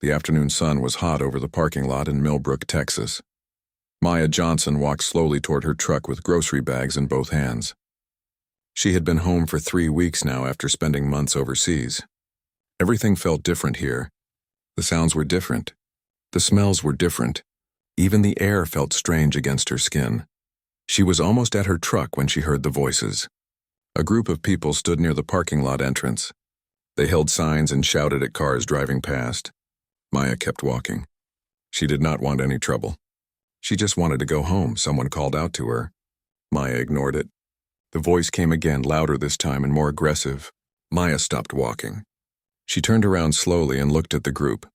The afternoon sun was hot over the parking lot in Millbrook, Texas. Maya Johnson walked slowly toward her truck with grocery bags in both hands. She had been home for 3 weeks now after spending months overseas. Everything felt different here. The sounds were different. The smells were different. Even the air felt strange against her skin. She was almost at her truck when she heard the voices. A group of people stood near the parking lot entrance. They held signs and shouted at cars driving past. Maya kept walking. She did not want any trouble. She just wanted to go home, someone called out to her. Maya ignored it. The voice came again, louder this time and more aggressive. Maya stopped walking. She turned around slowly and looked at the group.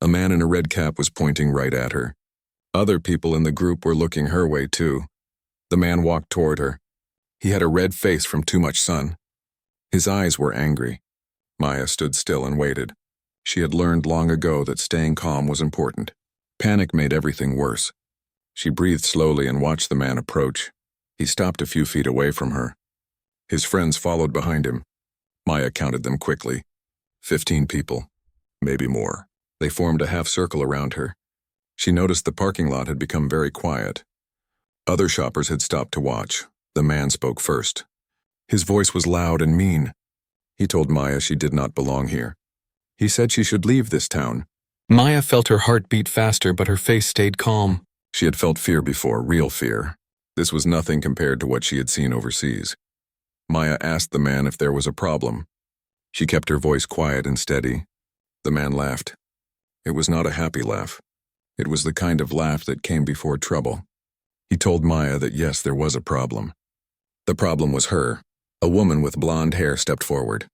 A man in a red cap was pointing right at her. Other people in the group were looking her way too. The man walked toward her. He had a red face from too much sun. His eyes were angry. Maya stood still and waited. She had learned long ago that staying calm was important. Panic made everything worse. She breathed slowly and watched the man approach. He stopped a few feet away from her. His friends followed behind him. Maya counted them quickly. 15 people, maybe more. They formed a half circle around her. She noticed the parking lot had become very quiet. Other shoppers had stopped to watch. The man spoke first. His voice was loud and mean. He told Maya she did not belong here. He said she should leave this town. Maya felt her heart beat faster, but her face stayed calm. She had felt fear before, real fear. This was nothing compared to what she had seen overseas. Maya asked the man if there was a problem. She kept her voice quiet and steady. The man laughed. It was not a happy laugh. It was the kind of laugh that came before trouble. He told Maya that yes, there was a problem. The problem was her. A woman with blonde hair stepped forward.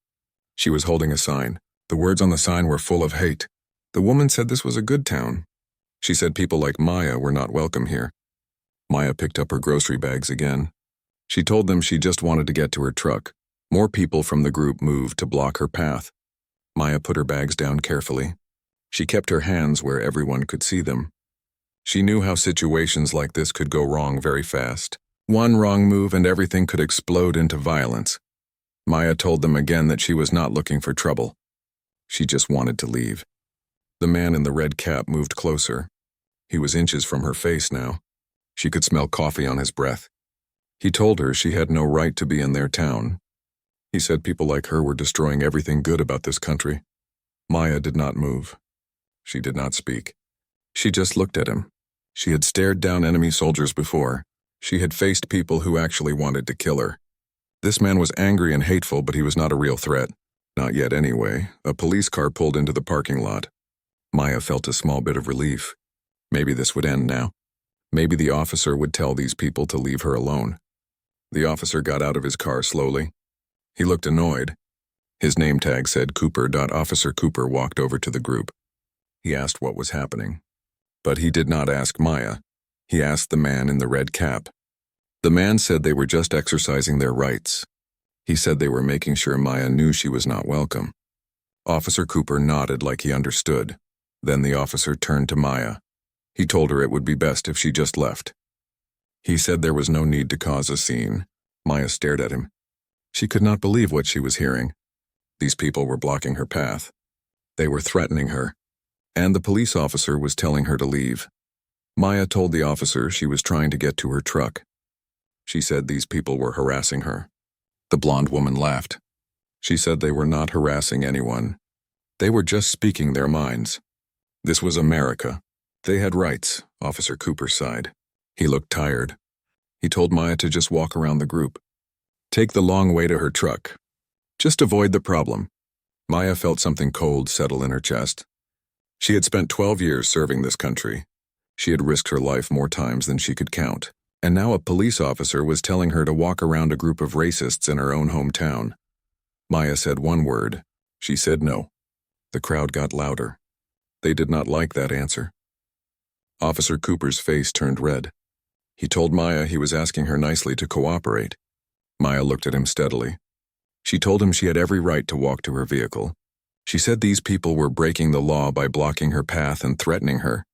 She was holding a sign. The words on the sign were full of hate. The woman said this was a good town. She said people like Maya were not welcome here. Maya picked up her grocery bags again. She told them she just wanted to get to her truck. More people from the group moved to block her path. Maya put her bags down carefully. She kept her hands where everyone could see them. She knew how situations like this could go wrong very fast. One wrong move and everything could explode into violence. Maya told them again that she was not looking for trouble. She just wanted to leave. The man in the red cap moved closer. He was inches from her face now. She could smell coffee on his breath. He told her she had no right to be in their town. He said people like her were destroying everything good about this country. Maya did not move. She did not speak. She just looked at him. She had stared down enemy soldiers before. She had faced people who actually wanted to kill her. This man was angry and hateful, but he was not a real threat. Not yet anyway. A police car pulled into the parking lot. Maya felt a small bit of relief. Maybe this would end now. Maybe the officer would tell these people to leave her alone. The officer got out of his car slowly. He looked annoyed. His name tag said Cooper. Officer Cooper walked over to the group. He asked what was happening. But he did not ask Maya. He asked the man in the red cap. The man said they were just exercising their rights. He said they were making sure Maya knew she was not welcome. Officer Cooper nodded like he understood. Then the officer turned to Maya. He told her it would be best if she just left. He said there was no need to cause a scene. Maya stared at him. She could not believe what she was hearing. These people were blocking her path. They were threatening her. And the police officer was telling her to leave. Maya told the officer she was trying to get to her truck. She said these people were harassing her. The blonde woman laughed. She said they were not harassing anyone. They were just speaking their minds. This was America. They had rights, Officer Cooper sighed. He looked tired. He told Maya to just walk around the group. Take the long way to her truck. Just avoid the problem. Maya felt something cold settle in her chest. She had spent 12 years serving this country. She had risked her life more times than she could count. And now a police officer was telling her to walk around a group of racists in her own hometown. Maya said one word. She said no. The crowd got louder. They did not like that answer. Officer Cooper's face turned red. He told Maya he was asking her nicely to cooperate. Maya looked at him steadily. She told him she had every right to walk to her vehicle. She said these people were breaking the law by blocking her path and threatening her.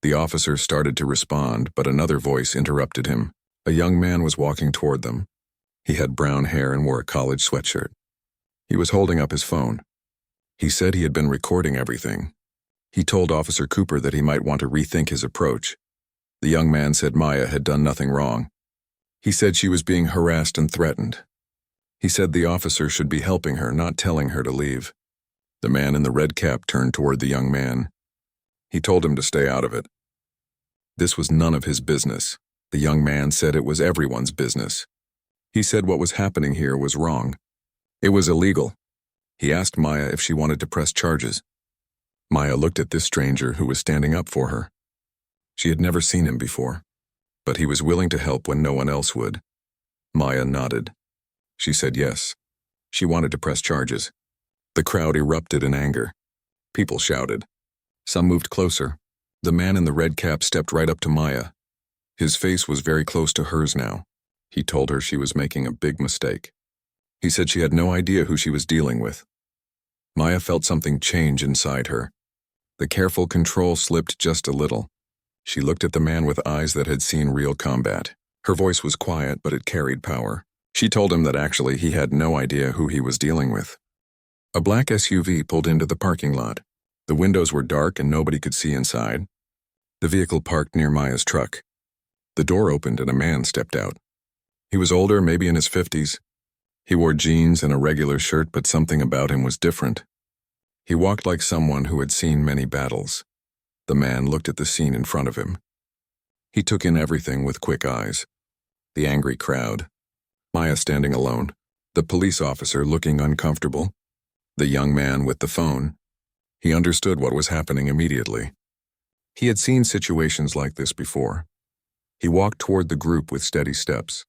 The officer started to respond, but another voice interrupted him. A young man was walking toward them. He had brown hair and wore a college sweatshirt. He was holding up his phone. He said he had been recording everything. He told Officer Cooper that he might want to rethink his approach. The young man said Maya had done nothing wrong. He said she was being harassed and threatened. He said the officer should be helping her, not telling her to leave. The man in the red cap turned toward the young man. He told him to stay out of it. This was none of his business. The young man said it was everyone's business. He said what was happening here was wrong. It was illegal. He asked Maya if she wanted to press charges. Maya looked at this stranger who was standing up for her. She had never seen him before, but he was willing to help when no one else would. Maya nodded. She said yes. She wanted to press charges. The crowd erupted in anger. People shouted. Some moved closer. The man in the red cap stepped right up to Maya. His face was very close to hers now. He told her she was making a big mistake. He said she had no idea who she was dealing with. Maya felt something change inside her. The careful control slipped just a little. She looked at the man with eyes that had seen real combat. Her voice was quiet, but it carried power. She told him that actually he had no idea who he was dealing with. A black SUV pulled into the parking lot. The windows were dark and nobody could see inside. The vehicle parked near Maya's truck. The door opened and a man stepped out. He was older, maybe in his 50s. He wore jeans and a regular shirt, but something about him was different. He walked like someone who had seen many battles. The man looked at the scene in front of him. He took in everything with quick eyes. The angry crowd. Maya standing alone. The police officer looking uncomfortable. The young man with the phone. He understood what was happening immediately. He had seen situations like this before. He walked toward the group with steady steps.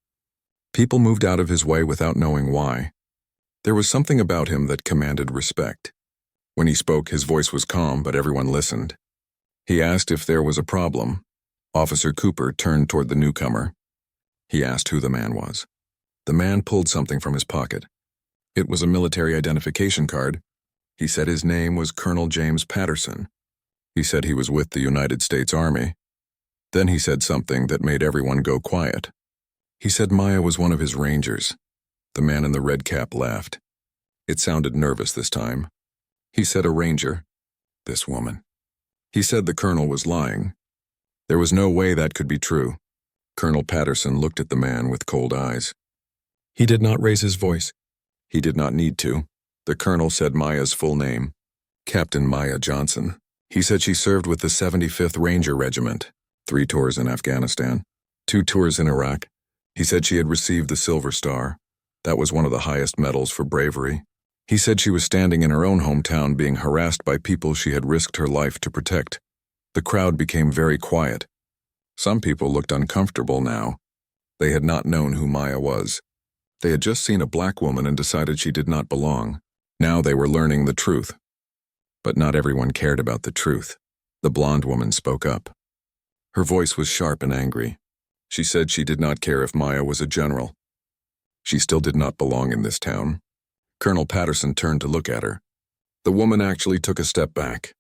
People moved out of his way without knowing why. There was something about him that commanded respect. When he spoke, his voice was calm, but everyone listened. He asked if there was a problem. Officer Cooper turned toward the newcomer. He asked who the man was. The man pulled something from his pocket. It was a military identification card. He said his name was Colonel James Patterson. He said he was with the United States Army. Then he said something that made everyone go quiet. He said Maya was one of his rangers. The man in the red cap laughed. It sounded nervous this time. He said a ranger. This woman. He said the colonel was lying. There was no way that could be true. Colonel Patterson looked at the man with cold eyes. He did not raise his voice. He did not need to. The colonel said Maya's full name. Captain Maya Johnson. He said she served with the 75th Ranger Regiment, 3 tours in Afghanistan, 2 tours in Iraq. He said she had received the Silver Star. That was one of the highest medals for bravery. He said she was standing in her own hometown being harassed by people she had risked her life to protect. The crowd became very quiet. Some people looked uncomfortable now. They had not known who Maya was. They had just seen a black woman and decided she did not belong. Now they were learning the truth. But not everyone cared about the truth. The blonde woman spoke up. Her voice was sharp and angry. She said she did not care if Maya was a general. She still did not belong in this town. Colonel Patterson turned to look at her. The woman actually took a step back.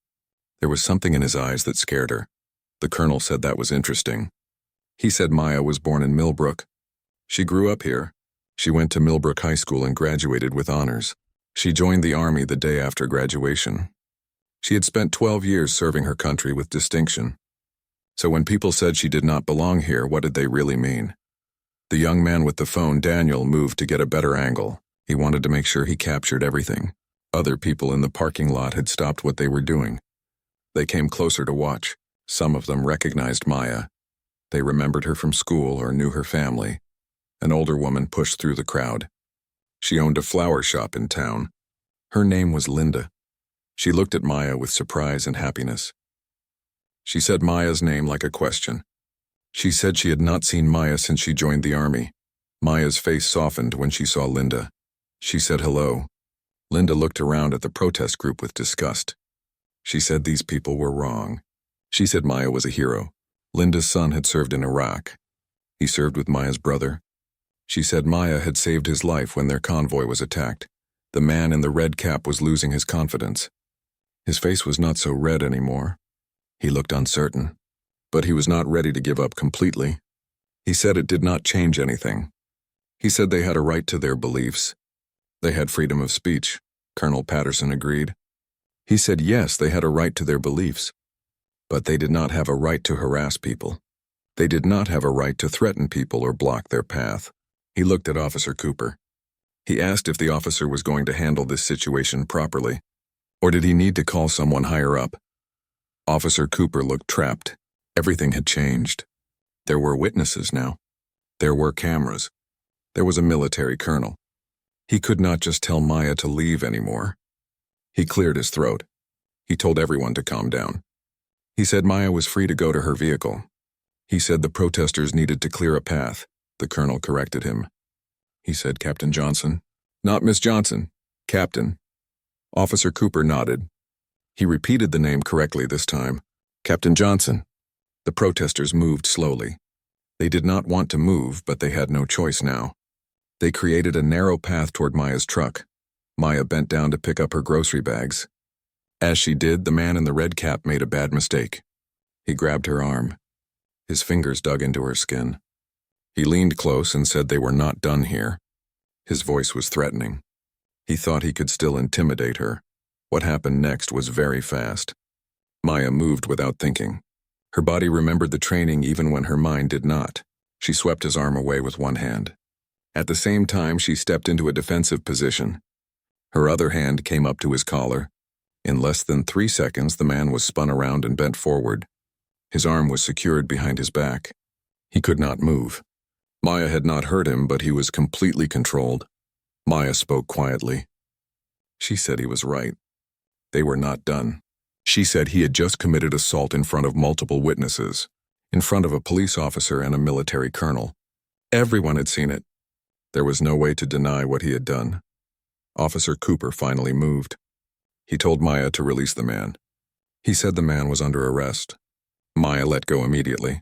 There was something in his eyes that scared her. The colonel said that was interesting. He said Maya was born in Millbrook. She grew up here. She went to Millbrook High School and graduated with honors. She joined the Army the day after graduation. She had spent 12 years serving her country with distinction. So when people said she did not belong here, what did they really mean? The young man with the phone, Daniel, moved to get a better angle. He wanted to make sure he captured everything. Other people in the parking lot had stopped what they were doing. They came closer to watch. Some of them recognized Maya. They remembered her from school or knew her family. An older woman pushed through the crowd. She owned a flower shop in town. Her name was Linda. She looked at Maya with surprise and happiness. She said Maya's name like a question. She said she had not seen Maya since she joined the Army. Maya's face softened when she saw Linda. She said hello. Linda looked around at the protest group with disgust. She said these people were wrong. She said Maya was a hero. Linda's son had served in Iraq. He served with Maya's brother. She said Maya had saved his life when their convoy was attacked. The man in the red cap was losing his confidence. His face was not so red anymore. He looked uncertain, but he was not ready to give up completely. He said it did not change anything. He said they had a right to their beliefs. They had freedom of speech. Colonel Patterson agreed. He said yes, they had a right to their beliefs, but they did not have a right to harass people. They did not have a right to threaten people or block their path. He looked at Officer Cooper. He asked if the officer was going to handle this situation properly, or did he need to call someone higher up? Officer Cooper looked trapped. Everything had changed. There were witnesses now. There were cameras. There was a military colonel. He could not just tell Maya to leave anymore. He cleared his throat. He told everyone to calm down. He said Maya was free to go to her vehicle. He said the protesters needed to clear a path. The colonel corrected him. He said, "Captain Johnson." "Not Miss Johnson, Captain." Officer Cooper nodded. He repeated the name correctly this time. "Captain Johnson." The protesters moved slowly. They did not want to move, but they had no choice now. They created a narrow path toward Maya's truck. Maya bent down to pick up her grocery bags. As she did, the man in the red cap made a bad mistake. He grabbed her arm. His fingers dug into her skin. He leaned close and said they were not done here. His voice was threatening. He thought he could still intimidate her. What happened next was very fast. Maya moved without thinking. Her body remembered the training even when her mind did not. She swept his arm away with one hand. At the same time, she stepped into a defensive position. Her other hand came up to his collar. In less than 3 seconds, the man was spun around and bent forward. His arm was secured behind his back. He could not move. Maya had not hurt him, but he was completely controlled. Maya spoke quietly. She said he was right. They were not done. She said he had just committed assault in front of multiple witnesses, in front of a police officer and a military colonel. Everyone had seen it. There was no way to deny what he had done. Officer Cooper finally moved. He told Maya to release the man. He said the man was under arrest. Maya let go immediately.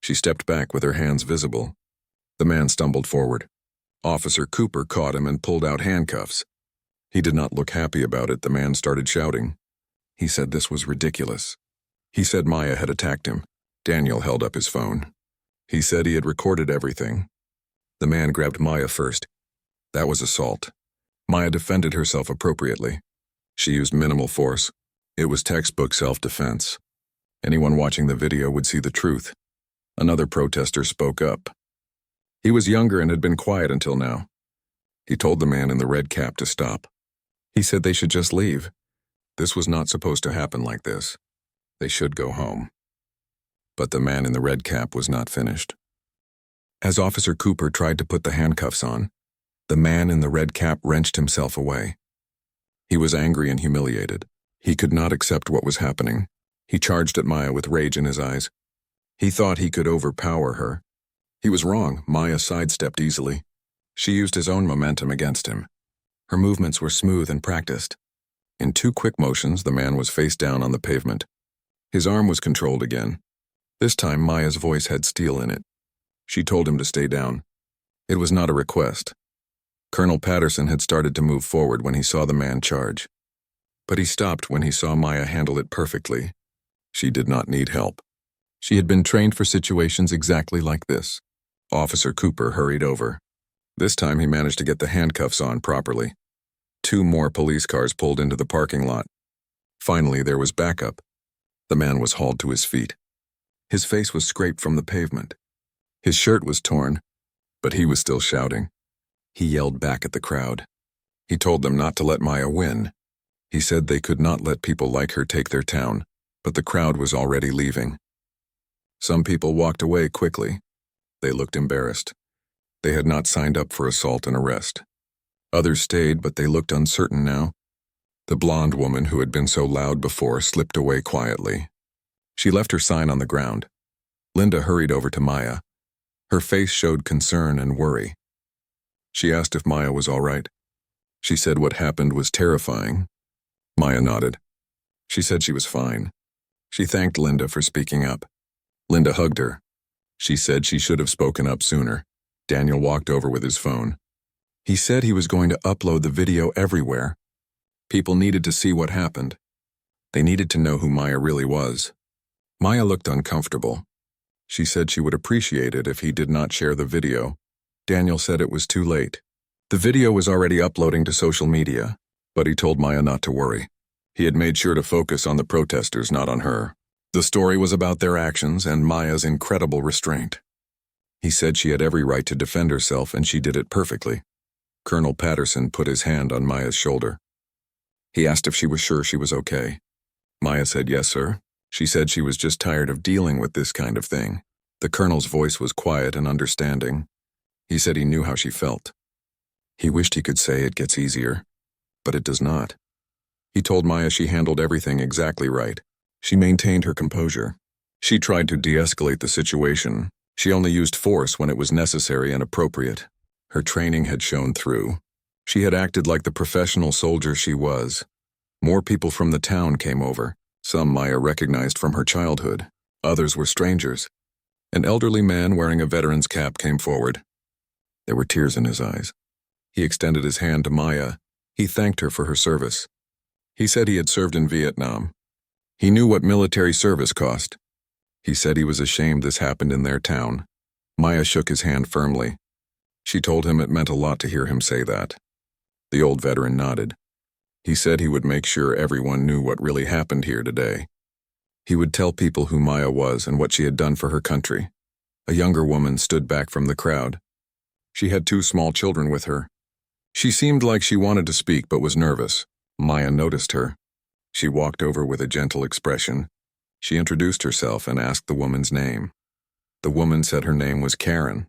She stepped back with her hands visible. The man stumbled forward. Officer Cooper caught him and pulled out handcuffs. He did not look happy about it. The man started shouting. He said this was ridiculous. He said Maya had attacked him. Daniel held up his phone. He said he had recorded everything. The man grabbed Maya first. That was assault. Maya defended herself appropriately. She used minimal force. It was textbook self-defense. Anyone watching the video would see the truth. Another protester spoke up. He was younger and had been quiet until now. He told the man in the red cap to stop. He said they should just leave. This was not supposed to happen like this. They should go home. But the man in the red cap was not finished. As Officer Cooper tried to put the handcuffs on, the man in the red cap wrenched himself away. He was angry and humiliated. He could not accept what was happening. He charged at Maya with rage in his eyes. He thought he could overpower her. He was wrong. Maya sidestepped easily. She used his own momentum against him. Her movements were smooth and practiced. In 2 quick motions, the man was face down on the pavement. His arm was controlled again. This time, Maya's voice had steel in it. She told him to stay down. It was not a request. Colonel Patterson had started to move forward when he saw the man charge. But he stopped when he saw Maya handle it perfectly. She did not need help. She had been trained for situations exactly like this. Officer Cooper hurried over. This time he managed to get the handcuffs on properly. 2 more police cars pulled into the parking lot. Finally, there was backup. The man was hauled to his feet. His face was scraped from the pavement. His shirt was torn, but he was still shouting. He yelled back at the crowd. He told them not to let Maya win. He said they could not let people like her take their town, but the crowd was already leaving. Some people walked away quickly. They looked embarrassed. They had not signed up for assault and arrest. Others stayed, but they looked uncertain now. The blonde woman who had been so loud before slipped away quietly. She left her sign on the ground. Linda hurried over to Maya. Her face showed concern and worry. She asked if Maya was all right. She said what happened was terrifying. Maya nodded. She said she was fine. She thanked Linda for speaking up. Linda hugged her. She said she should have spoken up sooner. Daniel walked over with his phone. He said he was going to upload the video everywhere. People needed to see what happened. They needed to know who Maya really was. Maya looked uncomfortable. She said she would appreciate it if he did not share the video. Daniel said it was too late. The video was already uploading to social media, but he told Maya not to worry. He had made sure to focus on the protesters, not on her. The story was about their actions and Maya's incredible restraint. He said she had every right to defend herself and she did it perfectly. Colonel Patterson put his hand on Maya's shoulder. He asked if she was sure she was okay. Maya said, "Yes, sir." She said she was just tired of dealing with this kind of thing. The colonel's voice was quiet and understanding. He said he knew how she felt. He wished he could say it gets easier, but it does not. He told Maya she handled everything exactly right. She maintained her composure. She tried to de-escalate the situation. She only used force when it was necessary and appropriate. Her training had shown through. She had acted like the professional soldier she was. More people from the town came over. Some Maya recognized from her childhood. Others were strangers. An elderly man wearing a veteran's cap came forward. There were tears in his eyes. He extended his hand to Maya. He thanked her for her service. He said he had served in Vietnam. He knew what military service cost. He said he was ashamed this happened in their town. Maya shook his hand firmly. She told him it meant a lot to hear him say that. The old veteran nodded. He said he would make sure everyone knew what really happened here today. He would tell people who Maya was and what she had done for her country. A younger woman stood back from the crowd. She had 2 small children with her. She seemed like she wanted to speak but was nervous. Maya noticed her. She walked over with a gentle expression. She introduced herself and asked the woman's name. The woman said her name was Karen.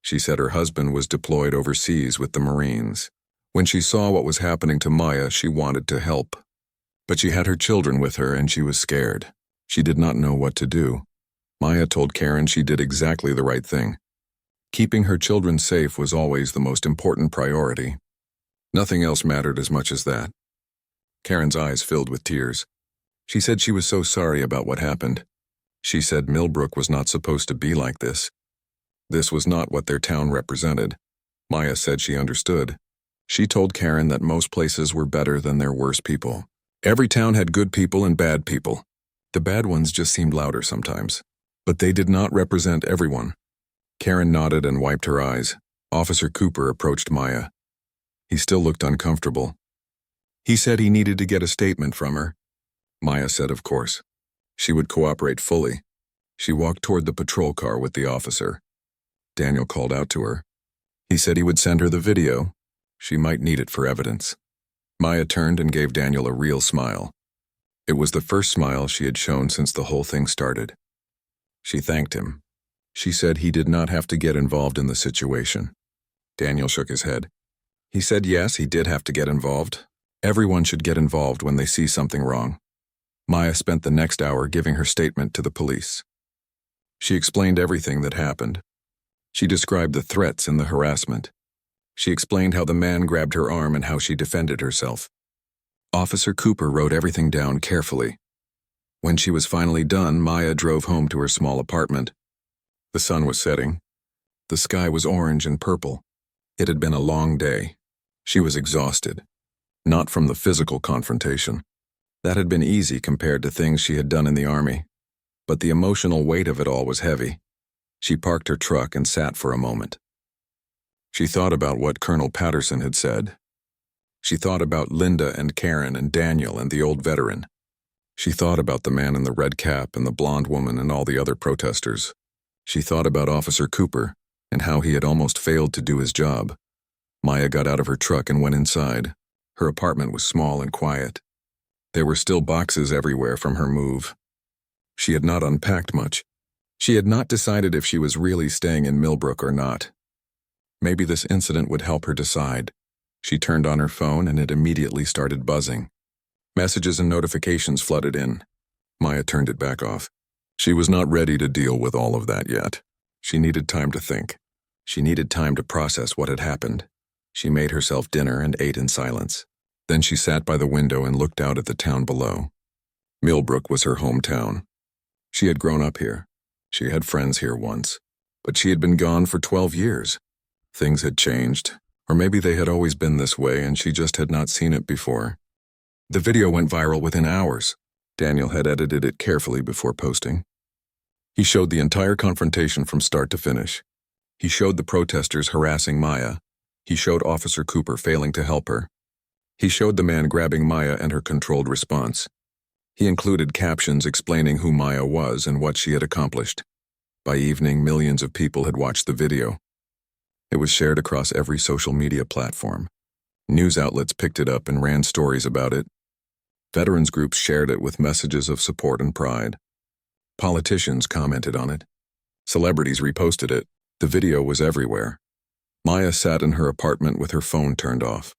She said her husband was deployed overseas with the Marines. When she saw what was happening to Maya, she wanted to help. But she had her children with her and she was scared. She did not know what to do. Maya told Karen she did exactly the right thing. Keeping her children safe was always the most important priority. Nothing else mattered as much as that. Karen's eyes filled with tears. She said she was so sorry about what happened. She said Millbrook was not supposed to be like this. This was not what their town represented. Maya said she understood. She told Karen that most places were better than their worst people. Every town had good people and bad people. The bad ones just seemed louder sometimes. But they did not represent everyone. Karen nodded and wiped her eyes. Officer Cooper approached Maya. He still looked uncomfortable. He said he needed to get a statement from her. Maya said of course. She would cooperate fully. She walked toward the patrol car with the officer. Daniel called out to her. He said he would send her the video. She might need it for evidence. Maya turned and gave Daniel a real smile. It was the first smile she had shown since the whole thing started. She thanked him. She said he did not have to get involved in the situation. Daniel shook his head. He said yes, he did have to get involved. Everyone should get involved when they see something wrong. Maya spent the next hour giving her statement to the police. She explained everything that happened. She described the threats and the harassment. She explained how the man grabbed her arm and how she defended herself. Officer Cooper wrote everything down carefully. When she was finally done, Maya drove home to her small apartment. The sun was setting. The sky was orange and purple. It had been a long day. She was exhausted. Not from the physical confrontation. That had been easy compared to things she had done in the army. But the emotional weight of it all was heavy. She parked her truck and sat for a moment. She thought about what Colonel Patterson had said. She thought about Linda and Karen and Daniel and the old veteran. She thought about the man in the red cap and the blonde woman and all the other protesters. She thought about Officer Cooper and how he had almost failed to do his job. Maya got out of her truck and went inside. Her apartment was small and quiet. There were still boxes everywhere from her move. She had not unpacked much. She had not decided if she was really staying in Millbrook or not. Maybe this incident would help her decide. She turned on her phone and it immediately started buzzing. Messages and notifications flooded in. Maya turned it back off. She was not ready to deal with all of that yet. She needed time to think. She needed time to process what had happened. She made herself dinner and ate in silence. Then she sat by the window and looked out at the town below. Millbrook was her hometown. She had grown up here. She had friends here once. But she had been gone for 12 years. Things had changed. Or maybe they had always been this way and she just had not seen it before. The video went viral within hours. Daniel had edited it carefully before posting. He showed the entire confrontation from start to finish. He showed the protesters harassing Maya. He showed Officer Cooper failing to help her. He showed the man grabbing Maya and her controlled response. He included captions explaining who Maya was and what she had accomplished. By evening, millions of people had watched the video. It was shared across every social media platform. News outlets picked it up and ran stories about it. Veterans groups shared it with messages of support and pride. Politicians commented on it. Celebrities reposted it. The video was everywhere. Maya sat in her apartment with her phone turned off.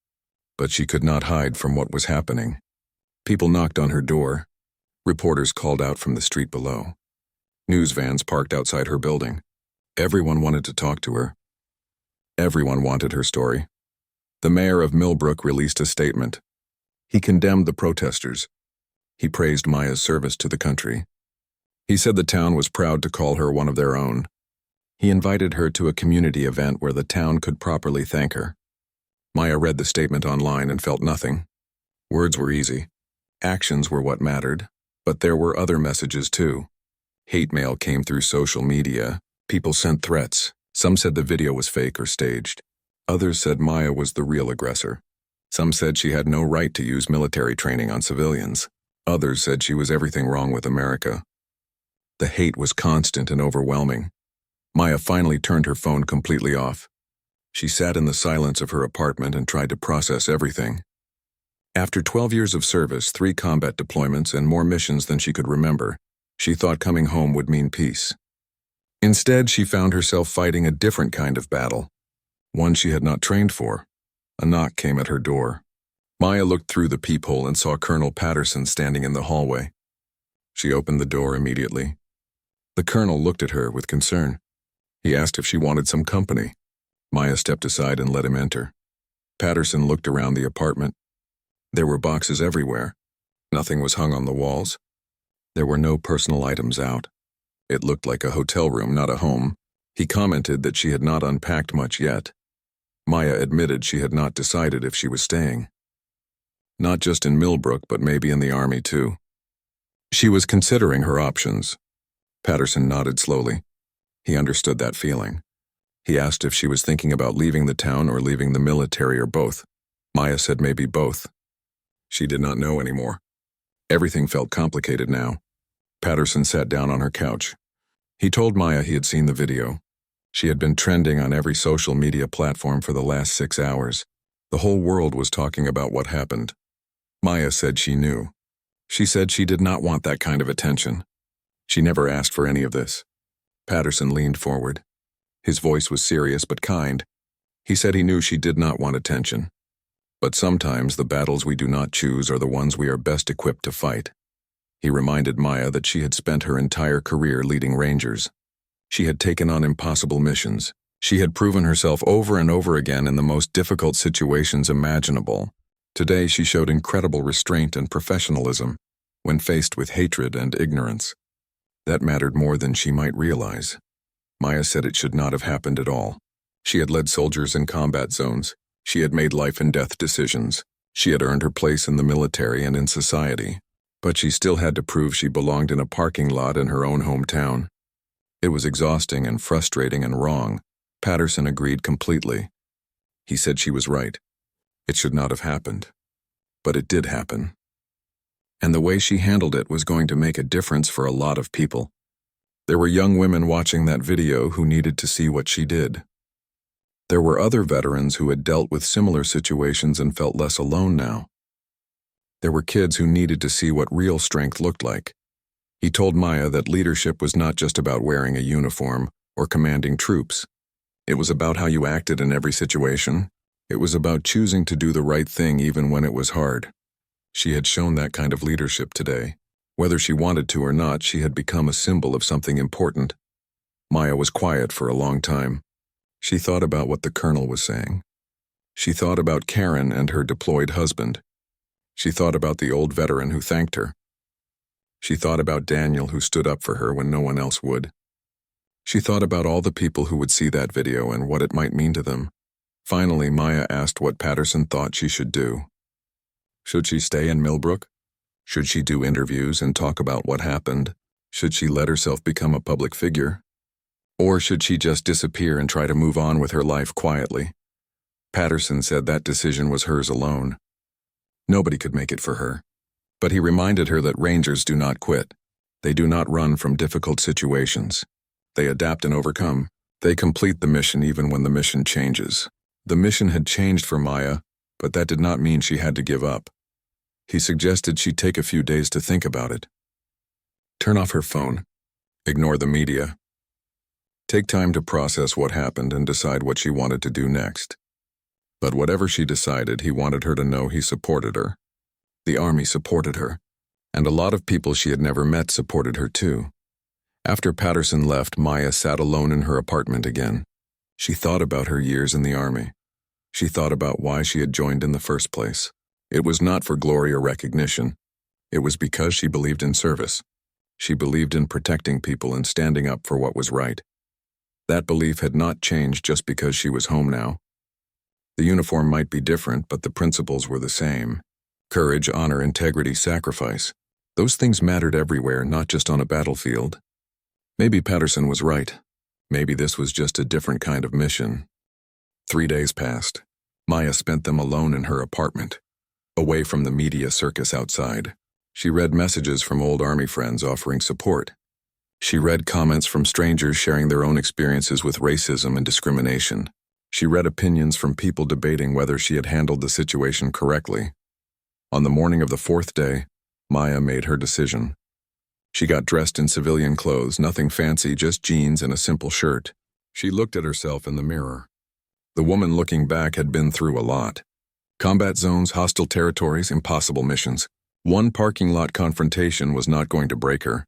But she could not hide from what was happening. People knocked on her door. Reporters called out from the street below. News vans parked outside her building. Everyone wanted to talk to her. Everyone wanted her story. The mayor of Millbrook released a statement. He condemned the protesters. He praised Maya's service to the country. He said the town was proud to call her one of their own. He invited her to a community event where the town could properly thank her. Maya read the statement online and felt nothing. Words were easy. Actions were what mattered, but there were other messages too. Hate mail came through social media. People sent threats. Some said the video was fake or staged. Others said Maya was the real aggressor. Some said she had no right to use military training on civilians. Others said she was everything wrong with America. The hate was constant and overwhelming. Maya finally turned her phone completely off. She sat in the silence of her apartment and tried to process everything. After 12 years of service, 3 combat deployments, and more missions than she could remember, she thought coming home would mean peace. Instead, she found herself fighting a different kind of battle, one she had not trained for. A knock came at her door. Maya looked through the peephole and saw Colonel Patterson standing in the hallway. She opened the door immediately. The colonel looked at her with concern. He asked if she wanted some company. Maya stepped aside and let him enter. Patterson looked around the apartment. There were boxes everywhere. Nothing was hung on the walls. There were no personal items out. It looked like a hotel room, not a home. He commented that she had not unpacked much yet. Maya admitted she had not decided if she was staying. Not just in Millbrook, but maybe in the army too. She was considering her options. Patterson nodded slowly. He understood that feeling. He asked if she was thinking about leaving the town or leaving the military or both. Maya said maybe both. She did not know anymore. Everything felt complicated now. Patterson sat down on her couch. He told Maya he had seen the video. She had been trending on every social media platform for the last 6 hours. The whole world was talking about what happened. Maya said she knew. She said she did not want that kind of attention. She never asked for any of this. Patterson leaned forward. His voice was serious but kind. He said he knew she did not want attention. But sometimes the battles we do not choose are the ones we are best equipped to fight. He reminded Maya that she had spent her entire career leading Rangers. She had taken on impossible missions. She had proven herself over and over again in the most difficult situations imaginable. Today she showed incredible restraint and professionalism when faced with hatred and ignorance. That mattered more than she might realize. Maya said it should not have happened at all. She had led soldiers in combat zones. She had made life and death decisions. She had earned her place in the military and in society. But she still had to prove she belonged in a parking lot in her own hometown. It was exhausting and frustrating and wrong. Patterson agreed completely. He said she was right. It should not have happened. But it did happen. And the way she handled it was going to make a difference for a lot of people. There were young women watching that video who needed to see what she did. There were other veterans who had dealt with similar situations and felt less alone now. There were kids who needed to see what real strength looked like. He told Maya that leadership was not just about wearing a uniform or commanding troops. It was about how you acted in every situation. It was about choosing to do the right thing even when it was hard. She had shown that kind of leadership today. Whether she wanted to or not, she had become a symbol of something important. Maya was quiet for a long time. She thought about what the colonel was saying. She thought about Karen and her deployed husband. She thought about the old veteran who thanked her. She thought about Daniel, who stood up for her when no one else would. She thought about all the people who would see that video and what it might mean to them. Finally, Maya asked what Patterson thought she should do. Should she stay in Millbrook? Should she do interviews and talk about what happened? Should she let herself become a public figure? Or should she just disappear and try to move on with her life quietly? Patterson said that decision was hers alone. Nobody could make it for her. But he reminded her that Rangers do not quit. They do not run from difficult situations. They adapt and overcome. They complete the mission even when the mission changes. The mission had changed for Maya, but that did not mean she had to give up. He suggested she take a few days to think about it. Turn off her phone. Ignore the media. Take time to process what happened and decide what she wanted to do next. But whatever she decided, he wanted her to know he supported her. The army supported her, and a lot of people she had never met supported her too. After Patterson left, Maya sat alone in her apartment again. She thought about her years in the army. She thought about why she had joined in the first place. It was not for glory or recognition. It was because she believed in service. She believed in protecting people and standing up for what was right. That belief had not changed just because she was home now. The uniform might be different, but the principles were the same. Courage, honor, integrity, sacrifice. Those things mattered everywhere, not just on a battlefield. Maybe Patterson was right. Maybe this was just a different kind of mission. 3 days passed. Maya spent them alone in her apartment, away from the media circus outside. She read messages from old army friends offering support. She read comments from strangers sharing their own experiences with racism and discrimination. She read opinions from people debating whether she had handled the situation correctly. On the morning of the 4th day, Maya made her decision. She got dressed in civilian clothes, nothing fancy, just jeans and a simple shirt. She looked at herself in the mirror. The woman looking back had been through a lot. Combat zones, hostile territories, impossible missions. One parking lot confrontation was not going to break her.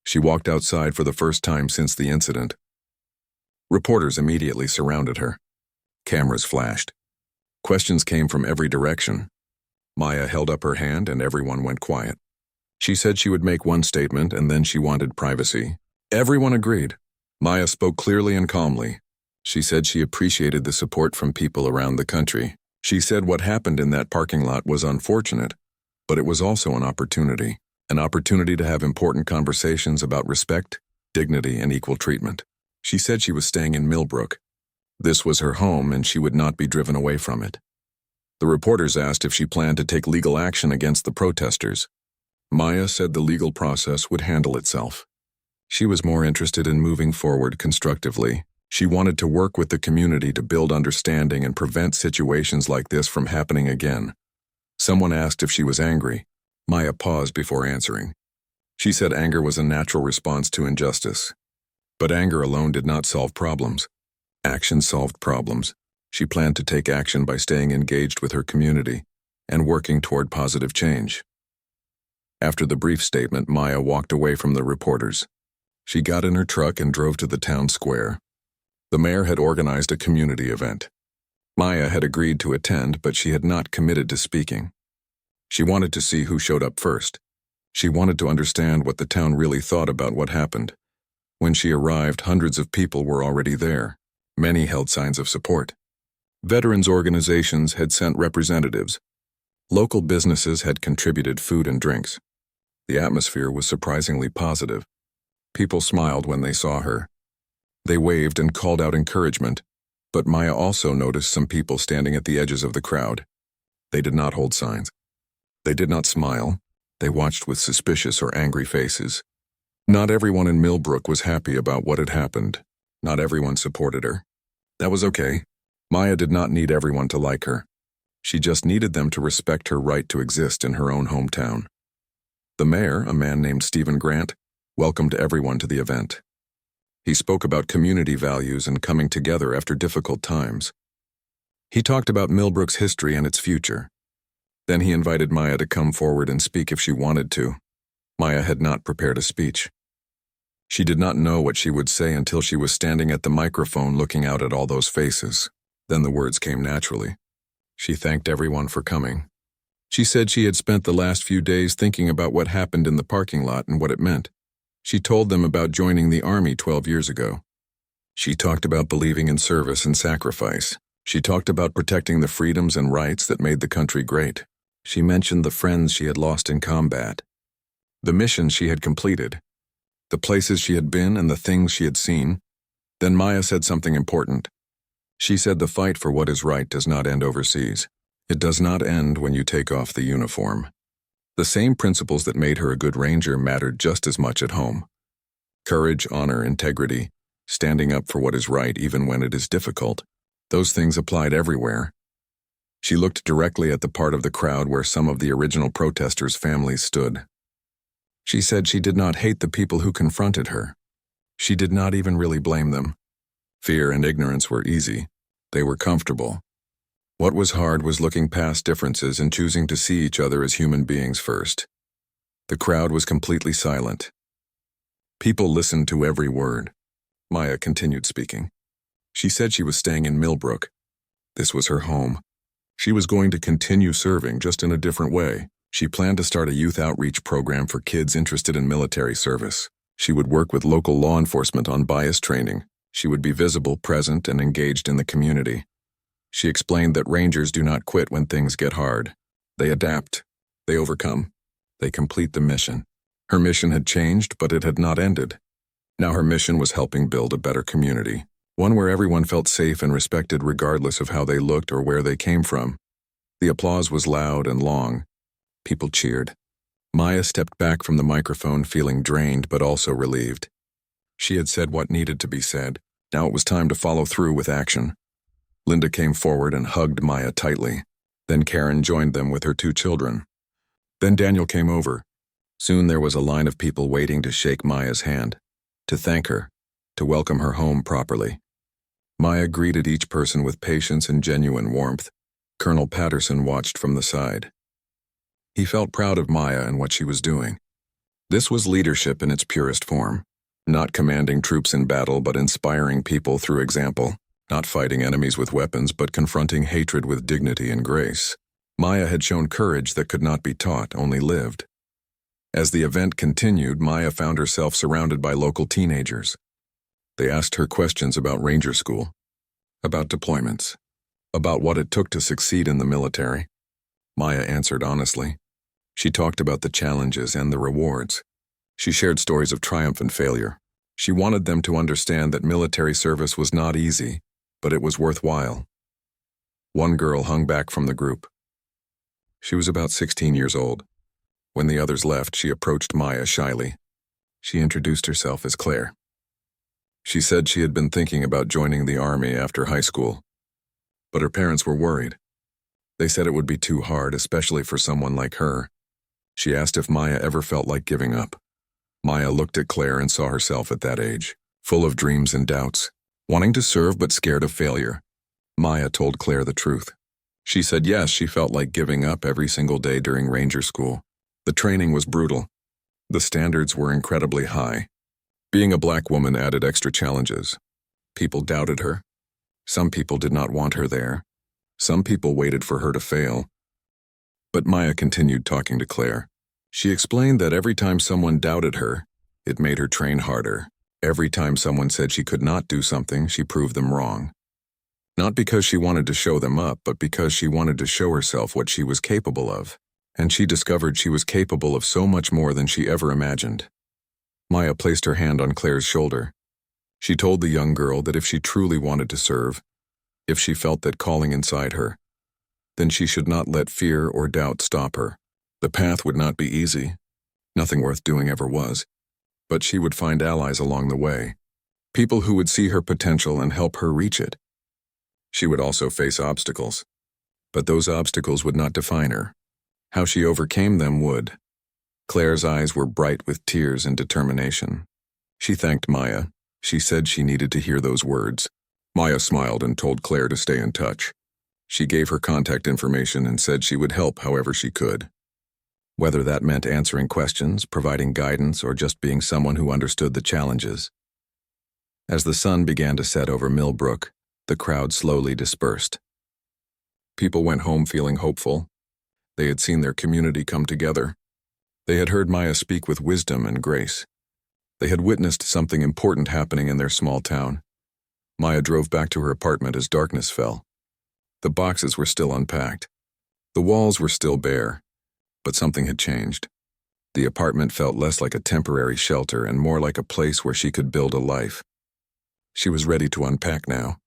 She walked outside for the first time since the incident. Reporters immediately surrounded her. Cameras flashed. Questions came from every direction. Maya held up her hand and everyone went quiet. She said she would make one statement and then she wanted privacy. Everyone agreed. Maya spoke clearly and calmly. She said she appreciated the support from people around the country. She said what happened in that parking lot was unfortunate, but it was also an opportunity to have important conversations about respect, dignity, and equal treatment. She said she was staying in Millbrook. This was her home and she would not be driven away from it. The reporters asked if she planned to take legal action against the protesters. Maya said the legal process would handle itself. She was more interested in moving forward constructively. She wanted to work with the community to build understanding and prevent situations like this from happening again. Someone asked if she was angry. Maya paused before answering. She said anger was a natural response to injustice. But anger alone did not solve problems. Action solved problems. She planned to take action by staying engaged with her community and working toward positive change. After the brief statement, Maya walked away from the reporters. She got in her truck and drove to the town square. The mayor had organized a community event. Maya had agreed to attend, but she had not committed to speaking. She wanted to see who showed up first. She wanted to understand what the town really thought about what happened. When she arrived, hundreds of people were already there. Many held signs of support. Veterans organizations had sent representatives. Local businesses had contributed food and drinks. The atmosphere was surprisingly positive. People smiled when they saw her. They waved and called out encouragement, but Maya also noticed some people standing at the edges of the crowd. They did not hold signs. They did not smile. They watched with suspicious or angry faces. Not everyone in Millbrook was happy about what had happened. Not everyone supported her. That was okay. Maya did not need everyone to like her. She just needed them to respect her right to exist in her own hometown. The mayor, a man named Stephen Grant, welcomed everyone to the event. He spoke about community values and coming together after difficult times. He talked about Millbrook's history and its future. Then he invited Maya to come forward and speak if she wanted to. Maya had not prepared a speech. She did not know what she would say until she was standing at the microphone looking out at all those faces. Then the words came naturally. She thanked everyone for coming. She said she had spent the last few days thinking about what happened in the parking lot and what it meant. She told them about joining the army 12 years ago. She talked about believing in service and sacrifice. She talked about protecting the freedoms and rights that made the country great. She mentioned the friends she had lost in combat, the missions she had completed, the places she had been and the things she had seen. Then Maya said something important. She said the fight for what is right does not end overseas. It does not end when you take off the uniform. The same principles that made her a good ranger mattered just as much at home. Courage, honor, integrity, standing up for what is right even when it is difficult. Those things applied everywhere. She looked directly at the part of the crowd where some of the original protesters' families stood. She said she did not hate the people who confronted her. She did not even really blame them. Fear and ignorance were easy. They were comfortable. What was hard was looking past differences and choosing to see each other as human beings first. The crowd was completely silent. People listened to every word. Maya continued speaking. She said she was staying in Millbrook. This was her home. She was going to continue serving, just in a different way. She planned to start a youth outreach program for kids interested in military service. She would work with local law enforcement on bias training. She would be visible, present, and engaged in the community. She explained that Rangers do not quit when things get hard. They adapt. They overcome. They complete the mission. Her mission had changed, but it had not ended. Now her mission was helping build a better community, one where everyone felt safe and respected regardless of how they looked or where they came from. The applause was loud and long. People cheered. Maya stepped back from the microphone feeling drained but also relieved. She had said what needed to be said. Now it was time to follow through with action. Linda came forward and hugged Maya tightly. Then Karen joined them with her 2 children. Then Daniel came over. Soon there was a line of people waiting to shake Maya's hand, to thank her, to welcome her home properly. Maya greeted each person with patience and genuine warmth. Colonel Patterson watched from the side. He felt proud of Maya and what she was doing. This was leadership in its purest form. Not commanding troops in battle, but inspiring people through example. Not fighting enemies with weapons, but confronting hatred with dignity and grace. Maya had shown courage that could not be taught, only lived. As the event continued, Maya found herself surrounded by local teenagers. They asked her questions about Ranger School, about deployments, about what it took to succeed in the military. Maya answered honestly. She talked about the challenges and the rewards. She shared stories of triumph and failure. She wanted them to understand that military service was not easy, but it was worthwhile. One girl hung back from the group. She was about 16 years old. When the others left, she approached Maya shyly. She introduced herself as Claire. She said she had been thinking about joining the army after high school, but her parents were worried. They said it would be too hard, especially for someone like her. She asked if Maya ever felt like giving up. Maya looked at Claire and saw herself at that age, full of dreams and doubts, wanting to serve but scared of failure. Maya told Claire the truth. She said yes, she felt like giving up every single day during Ranger School. The training was brutal. The standards were incredibly high. Being a black woman added extra challenges. People doubted her. Some people did not want her there. Some people waited for her to fail. But Maya continued talking to Claire. She explained that every time someone doubted her, it made her train harder. Every time someone said she could not do something, she proved them wrong. Not because she wanted to show them up, but because she wanted to show herself what she was capable of. And she discovered she was capable of so much more than she ever imagined. Maya placed her hand on Claire's shoulder. She told the young girl that if she truly wanted to serve, if she felt that calling inside her, then she should not let fear or doubt stop her. The path would not be easy. Nothing worth doing ever was. But she would find allies along the way, people who would see her potential and help her reach it. She would also face obstacles, but those obstacles would not define her. How she overcame them would. Claire's eyes were bright with tears and determination. She thanked Maya. She said she needed to hear those words. Maya smiled and told Claire to stay in touch. She gave her contact information and said she would help however she could. Whether that meant answering questions, providing guidance, or just being someone who understood the challenges. As the sun began to set over Millbrook, the crowd slowly dispersed. People went home feeling hopeful. They had seen their community come together. They had heard Maya speak with wisdom and grace. They had witnessed something important happening in their small town. Maya drove back to her apartment as darkness fell. The boxes were still unpacked. The walls were still bare, but something had changed. The apartment felt less like a temporary shelter and more like a place where she could build a life. She was ready to unpack now,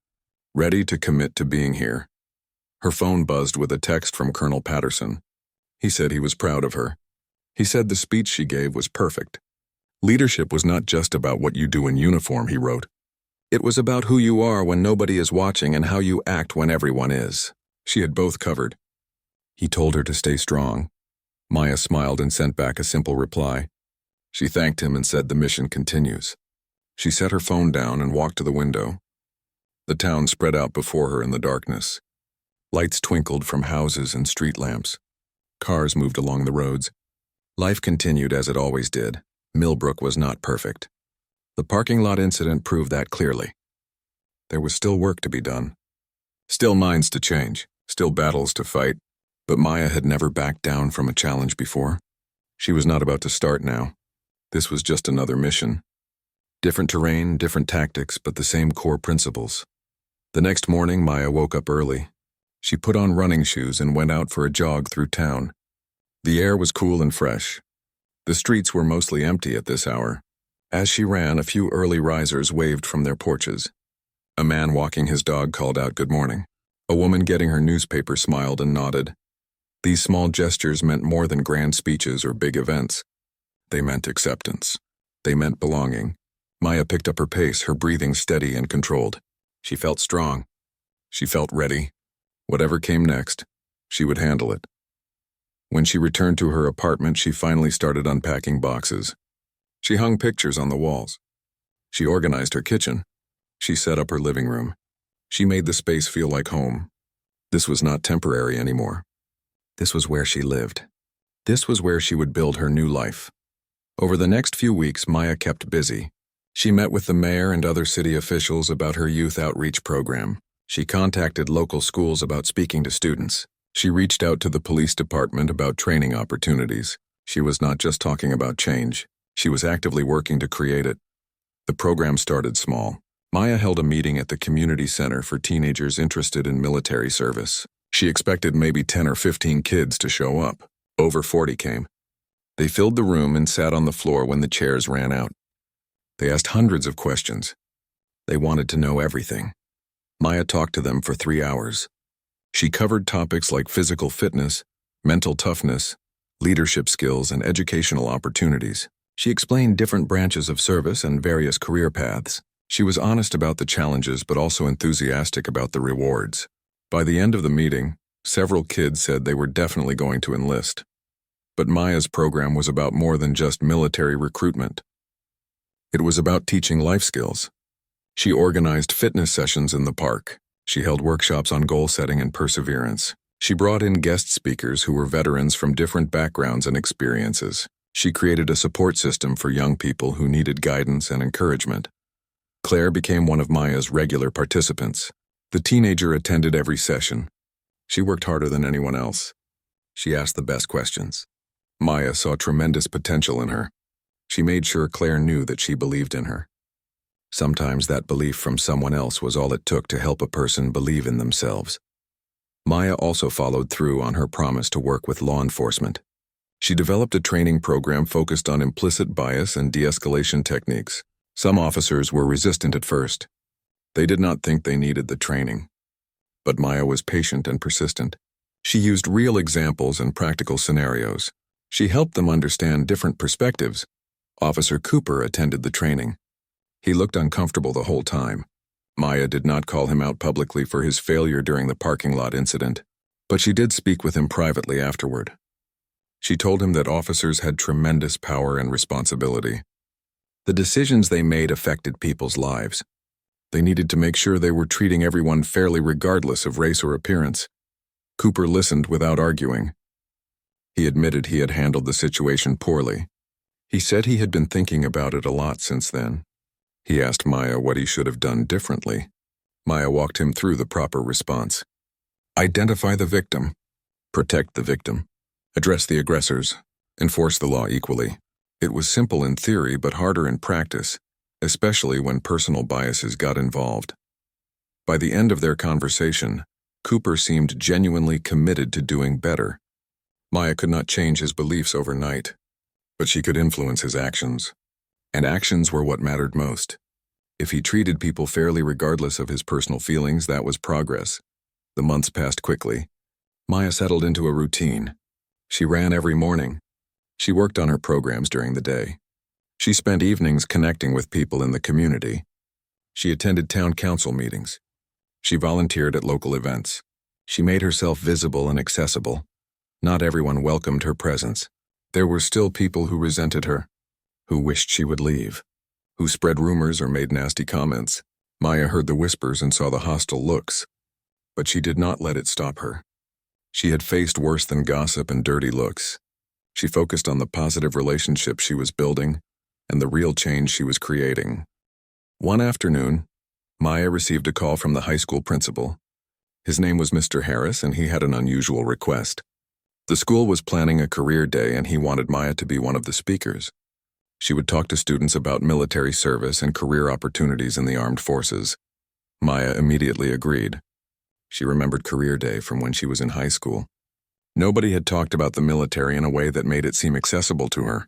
ready to commit to being here. Her phone buzzed with a text from Colonel Patterson. He said he was proud of her. He said the speech she gave was perfect. Leadership was not just about what you do in uniform, he wrote. It was about who you are when nobody is watching and how you act when everyone is. She had both covered. He told her to stay strong. Maya smiled and sent back a simple reply. She thanked him and said the mission continues. She set her phone down and walked to the window. The town spread out before her in the darkness. Lights twinkled from houses and street lamps. Cars moved along the roads. Life continued as it always did. Millbrook was not perfect. The parking lot incident proved that clearly. There was still work to be done. Still minds to change, still battles to fight, but Maya had never backed down from a challenge before. She was not about to start now. This was just another mission. Different terrain, different tactics, but the same core principles. The next morning, Maya woke up early. She put on running shoes and went out for a jog through town. The air was cool and fresh. The streets were mostly empty at this hour. As she ran, a few early risers waved from their porches. A man walking his dog called out good morning. A woman getting her newspaper smiled and nodded. These small gestures meant more than grand speeches or big events. They meant acceptance. They meant belonging. Maya picked up her pace, her breathing steady and controlled. She felt strong. She felt ready. Whatever came next, she would handle it. When she returned to her apartment, she finally started unpacking boxes. She hung pictures on the walls. She organized her kitchen. She set up her living room. She made the space feel like home. This was not temporary anymore. This was where she lived. This was where she would build her new life. Over the next few weeks, Maya kept busy. She met with the mayor and other city officials about her youth outreach program. She contacted local schools about speaking to students. She reached out to the police department about training opportunities. She was not just talking about change. She was actively working to create it. The program started small. Maya held a meeting at the community center for teenagers interested in military service. She expected maybe 10 or 15 kids to show up. Over 40 came. They filled the room and sat on the floor when the chairs ran out. They asked hundreds of questions. They wanted to know everything. Maya talked to them for 3 hours. She covered topics like physical fitness, mental toughness, leadership skills, and educational opportunities. She explained different branches of service and various career paths. She was honest about the challenges but also enthusiastic about the rewards. By the end of the meeting, several kids said they were definitely going to enlist. But Maya's program was about more than just military recruitment. It was about teaching life skills. She organized fitness sessions in the park. She held workshops on goal setting and perseverance. She brought in guest speakers who were veterans from different backgrounds and experiences. She created a support system for young people who needed guidance and encouragement. Claire became one of Maya's regular participants. The teenager attended every session. She worked harder than anyone else. She asked the best questions. Maya saw tremendous potential in her. She made sure Claire knew that she believed in her. Sometimes that belief from someone else was all it took to help a person believe in themselves. Maya also followed through on her promise to work with law enforcement. She developed a training program focused on implicit bias and de-escalation techniques. Some officers were resistant at first. They did not think they needed the training. But Maya was patient and persistent. She used real examples and practical scenarios. She helped them understand different perspectives. Officer Cooper attended the training. He looked uncomfortable the whole time. Maya did not call him out publicly for his failure during the parking lot incident, but she did speak with him privately afterward. She told him that officers had tremendous power and responsibility. The decisions they made affected people's lives. They needed to make sure they were treating everyone fairly regardless of race or appearance. Cooper listened without arguing. He admitted he had handled the situation poorly. He said he had been thinking about it a lot since then. He asked Maya what he should have done differently. Maya walked him through the proper response. Identify the victim. Protect the victim. Address the aggressors. Enforce the law equally. It was simple in theory but harder in practice, especially when personal biases got involved. By the end of their conversation, Cooper seemed genuinely committed to doing better. Maya could not change his beliefs overnight, but she could influence his actions. And actions were what mattered most. If he treated people fairly regardless of his personal feelings, that was progress. The months passed quickly. Maya settled into a routine. She ran every morning. She worked on her programs during the day. She spent evenings connecting with people in the community. She attended town council meetings. She volunteered at local events. She made herself visible and accessible. Not everyone welcomed her presence. There were still people who resented her, who wished she would leave, who spread rumors or made nasty comments. Maya heard the whispers and saw the hostile looks, but she did not let it stop her. She had faced worse than gossip and dirty looks. She focused on the positive relationships she was building and the real change she was creating. One afternoon, Maya received a call from the high school principal. His name was Mr. Harris, and he had an unusual request. The school was planning a career day, and he wanted Maya to be one of the speakers. She would talk to students about military service and career opportunities in the armed forces. Maya immediately agreed. She remembered career day from when she was in high school. Nobody had talked about the military in a way that made it seem accessible to her.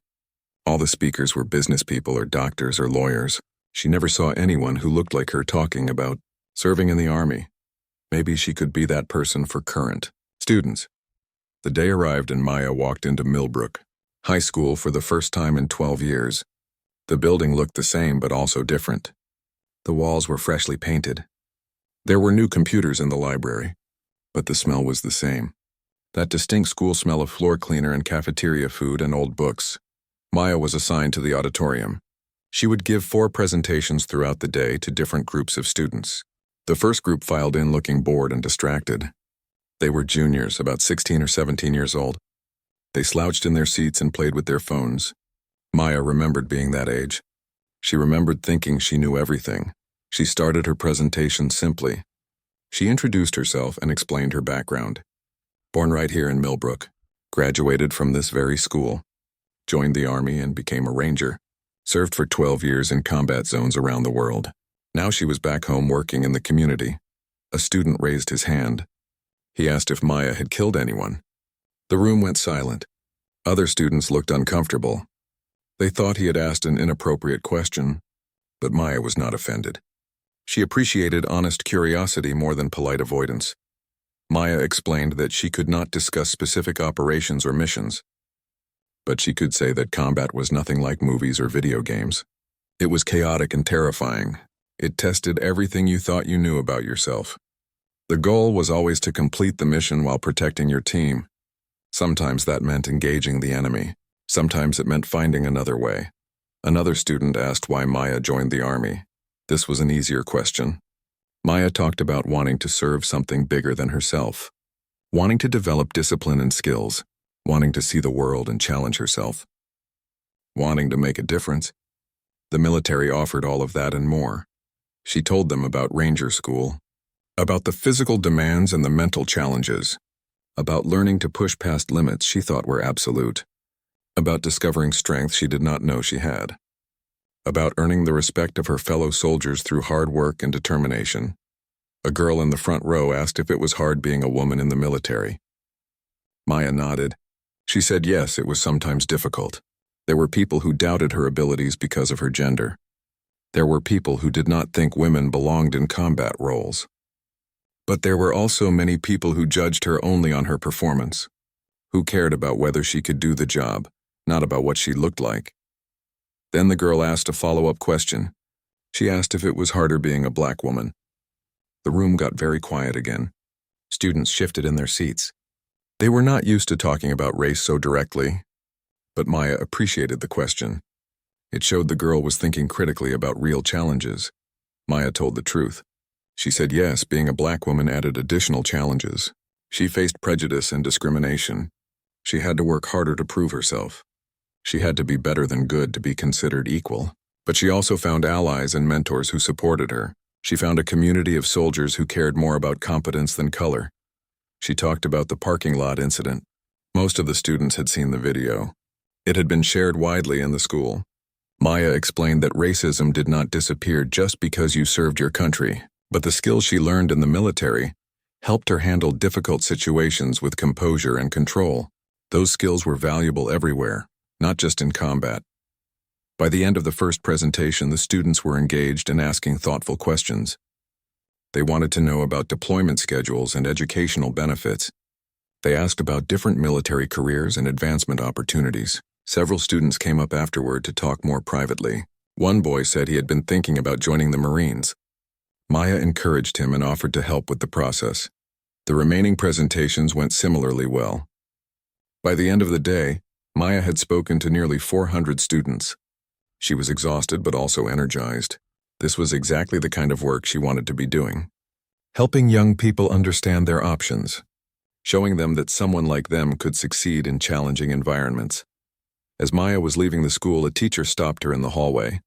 All the speakers were business people or doctors or lawyers. She never saw anyone who looked like her talking about serving in the Army. Maybe she could be that person for current students. The day arrived and Maya walked into Millbrook High School for the first time in 12 years. The building looked the same but also different. The walls were freshly painted. There were new computers in the library, but the smell was the same. That distinct school smell of floor cleaner and cafeteria food and old books. Maya was assigned to the auditorium. She would give 4 presentations throughout the day to different groups of students. The first group filed in looking bored and distracted. They were juniors, about 16 or 17 years old. They slouched in their seats and played with their phones. Maya remembered being that age. She remembered thinking she knew everything. She started her presentation simply. She introduced herself and explained her background. Born right here in Millbrook, graduated from this very school, joined the Army and became a ranger, served for 12 years in combat zones around the world. Now she was back home working in the community. A student raised his hand. He asked if Maya had killed anyone. The room went silent. Other students looked uncomfortable. They thought he had asked an inappropriate question, but Maya was not offended. She appreciated honest curiosity more than polite avoidance. Maya explained that she could not discuss specific operations or missions, but she could say that combat was nothing like movies or video games. It was chaotic and terrifying. It tested everything you thought you knew about yourself. The goal was always to complete the mission while protecting your team. Sometimes that meant engaging the enemy. Sometimes it meant finding another way. Another student asked why Maya joined the Army. This was an easier question. Maya talked about wanting to serve something bigger than herself, wanting to develop discipline and skills, wanting to see the world and challenge herself, wanting to make a difference. The military offered all of that and more. She told them about Ranger School, about the physical demands and the mental challenges, about learning to push past limits she thought were absolute, about discovering strength she did not know she had, about earning the respect of her fellow soldiers through hard work and determination. A girl in the front row asked if it was hard being a woman in the military. Maya nodded. She said yes, it was sometimes difficult. There were people who doubted her abilities because of her gender. There were people who did not think women belonged in combat roles. But there were also many people who judged her only on her performance, who cared about whether she could do the job, not about what she looked like. Then the girl asked a follow-up question. She asked if it was harder being a black woman. The room got very quiet again. Students shifted in their seats. They were not used to talking about race so directly, but Maya appreciated the question. It showed the girl was thinking critically about real challenges. Maya told the truth. She said yes, being a black woman added additional challenges. She faced prejudice and discrimination. She had to work harder to prove herself. She had to be better than good to be considered equal. But she also found allies and mentors who supported her. She found a community of soldiers who cared more about competence than color. She talked about the parking lot incident. Most of the students had seen the video. It had been shared widely in the school. Maya explained that racism did not disappear just because you served your country, but the skills she learned in the military helped her handle difficult situations with composure and control. Those skills were valuable everywhere, not just in combat. By the end of the first presentation, the students were engaged and asking thoughtful questions. They wanted to know about deployment schedules and educational benefits. They asked about different military careers and advancement opportunities. Several students came up afterward to talk more privately. One boy said he had been thinking about joining the Marines. Maya encouraged him and offered to help with the process. The remaining presentations went similarly well. By the end of the day, Maya had spoken to nearly 400 students. She was exhausted but also energized. This was exactly the kind of work she wanted to be doing. Helping young people understand their options, showing them that someone like them could succeed in challenging environments. As Maya was leaving the school, a teacher stopped her in the hallway.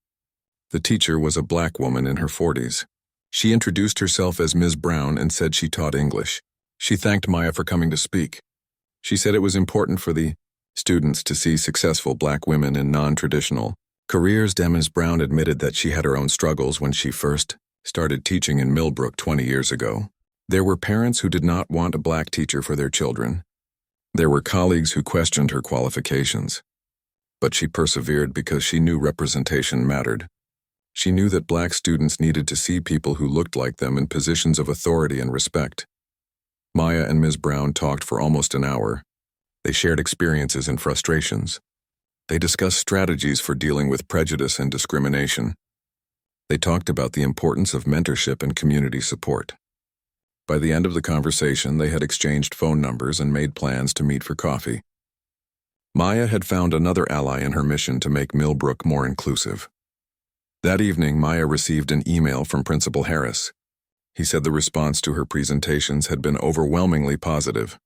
The teacher was a black woman in her 40s. She introduced herself as Ms. Brown and said she taught English. She thanked Maya for coming to speak. She said it was important for the students to see successful black women in non-traditional careers. Ms. Brown admitted that she had her own struggles when she first started teaching in Millbrook 20 years ago. There were parents who did not want a black teacher for their children. There were colleagues who questioned her qualifications. But she persevered because she knew representation mattered. She knew that black students needed to see people who looked like them in positions of authority and respect. Maya and Ms. Brown talked for almost an hour. They shared experiences and frustrations. They discussed strategies for dealing with prejudice and discrimination. They talked about the importance of mentorship and community support. By the end of the conversation, they had exchanged phone numbers and made plans to meet for coffee. Maya had found another ally in her mission to make Millbrook more inclusive. That evening, Maya received an email from Principal Harris. He said the response to her presentations had been overwhelmingly positive.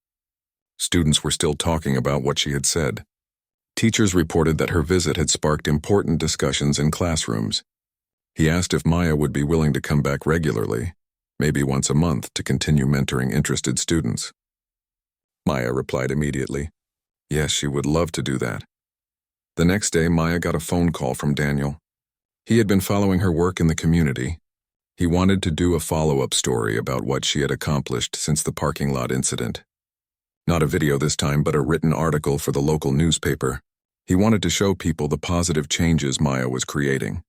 Students were still talking about what she had said. Teachers reported that her visit had sparked important discussions in classrooms. He asked if Maya would be willing to come back regularly, maybe once a month, to continue mentoring interested students. Maya replied immediately. Yes, she would love to do that. The next day, Maya got a phone call from Daniel. He had been following her work in the community. He wanted to do a follow-up story about what she had accomplished since the parking lot incident. Not a video this time, but a written article for the local newspaper. He wanted to show people the positive changes Maya was creating.